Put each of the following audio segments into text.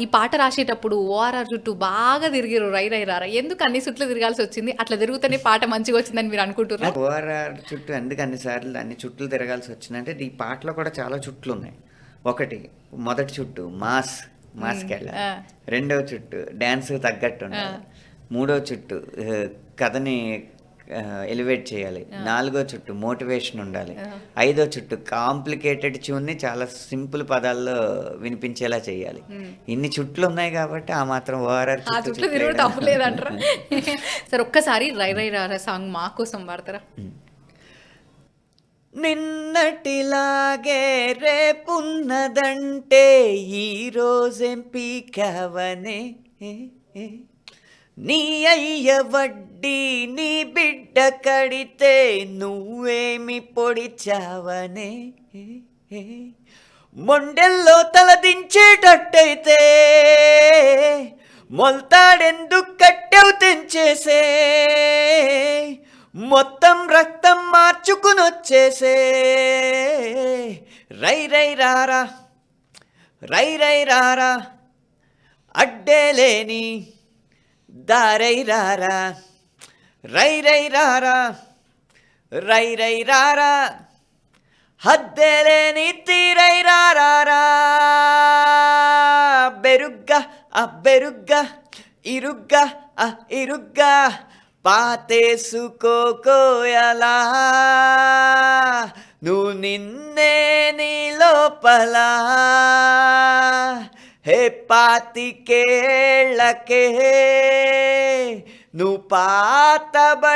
ఈ పాట రాసేటప్పుడు ఓఆర్ఆర్ చుట్టూ బాగా తిరిగిర్రు 'రై రై రారా'. ఎందుకు అన్ని చుట్లు తిరగాల్సొచ్చింది? అట్లా తిరుగుతూనే పాట మంచిగొచ్చిందని మీరు అనుకుంటుర్రా? ఓఆర్ఆర్ చుట్టూ ఎందుకు అన్ని సార్లు అన్ని చుట్లు తిరగాల్సి వచ్చిందంటే ఈ పాటలో కూడా చాలా చుట్లు ఉన్నాయి. ఒకటి మొదటి చుట్టు మాస్కి వెళ్ళాలి. ఆ! రెండవ చుట్టు డ్యాన్స్ తగ్గట్టు ఉండాలి. మూడో చుట్టు కథని ఎలివేట్ చేయాలి. నాలుగో చుట్టు మోటివేషన్ ఉండాలి. ఐదో చుట్టు కాంప్లికేటెడ్ ట్యూన్ని చాలా సింపుల్ పదాల్లో వినిపించేలా చేయాలి. ఇన్ని చుట్లు ఉన్నాయి కాబట్టి ఆ మాత్రం ఓఆర్ఆర్ ఆ చుట్లు తిరుగుడు తప్పులేదంటారా? సరే ఒక్కసారి 'రై రై రారా' సాంగ్ మా కోసం పాడతారా? నిన్నటిలాగే రేపున్నదంటే ఈ రోజేం పీకావనే, నీ అయ్య వడ్డీ నీ బిడ్డ కడితే నువ్వేమి పొడిచావనే, మొండెల్లో తలదించేటట్టయితే మొల్తాడెందుకు కట్టెవు తెంచేసే, మొత్తం రక్తం మార్చుకునొచ్చేసే, రై రై రారా రై రై రారా అడ్డేలేని దారై రారా, రై రై రారా రై రై రారా హద్దేలేని తీరై రారా, బెరుగ్గా బెరుగ్గా ఇరుగ్గా ఇరుగ్గా పాతేసుకోకోయలా నువ్వు నిన్నే నీ లోపల, హే పాతికేళ్ళకే నువ్వు పాతబడిపోకురా,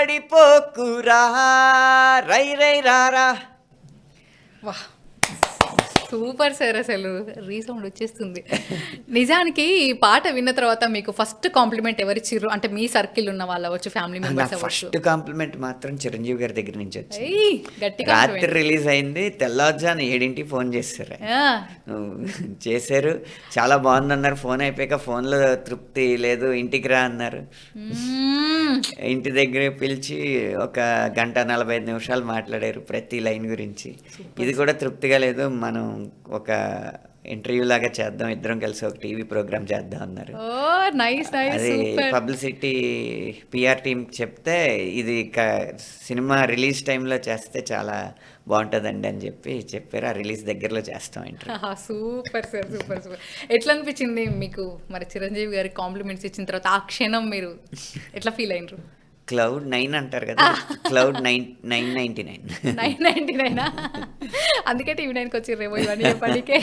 రై రై రారా. వాహ్! సూపర్ సార్, అసలు రీసౌండ్ వచ్చేస్తుంది. నిజానికి ఈ పాట విన్న తర్వాత మీకు ఫస్ట్ కాంప్లిమెంట్ ఎవరిచ్చిర్రు? అంటే మీ సర్కిల్ ఉన్న వాళ్ళు అవ్వచ్చు, ఫ్యామిలీ నా మెంబర్స్ అవ్వచ్చు. ఫస్ట్ కాంప్లిమెంట్ మాత్రం చిరంజీవి గారి దగ్గర నుంచి వచ్చింది. ఏయ్! గట్టి రాత్రి compliment. రిలీజ్ అయింది, తెల్లవారుజాను 7కి ఫోన్ చేశారు. ఆ! చేశారు, చాలా బాగుందన్నారు. ఫోన్ అయిపోయాక ఫోన్లో తృప్తి లేదు, ఇంటికి రా అన్నారు. మ్మ్. ఇంటి దగ్గర పిలిచి ఒక 1:45 నిమిషాలు మాట్లాడారు ప్రతి లైన్ గురించి. ఇది కూడా తృప్తిగా లేదు, మనం ఒక ఇంటర్వ్యూ లాగా చేద్దాం, ఇద్దరం కలిసి ఒక టీవీ ప్రోగ్రామ్ చేద్దాం అన్నారు. ఓ నైస్ నైస్ అది సూపర్. పబ్లిసిటీ పిఆర్ టీమ్ చెప్తే ఇది సినిమా రిలీజ్ టైంలో చేస్తే చాలా బాగుంటుందండి అని చెప్పారు. ఆ రిలీజ్ దగ్గరలో చేస్తాం interview. Super sir, super super. ఎట్లా అనిపించింది మీకు మరి చిరంజీవి గారి కాంప్లిమెంట్స్ ఇచ్చిన తర్వాత ఆ క్షణం మీరు ఎట్లా ఫీల్ అయినరు? Cloud9 అంటారు కదా, Cloud9 999. 999 అందుకే టీవీ 9కి వచ్చిర్రేమో ఇవన్నీ చెప్పడానికి.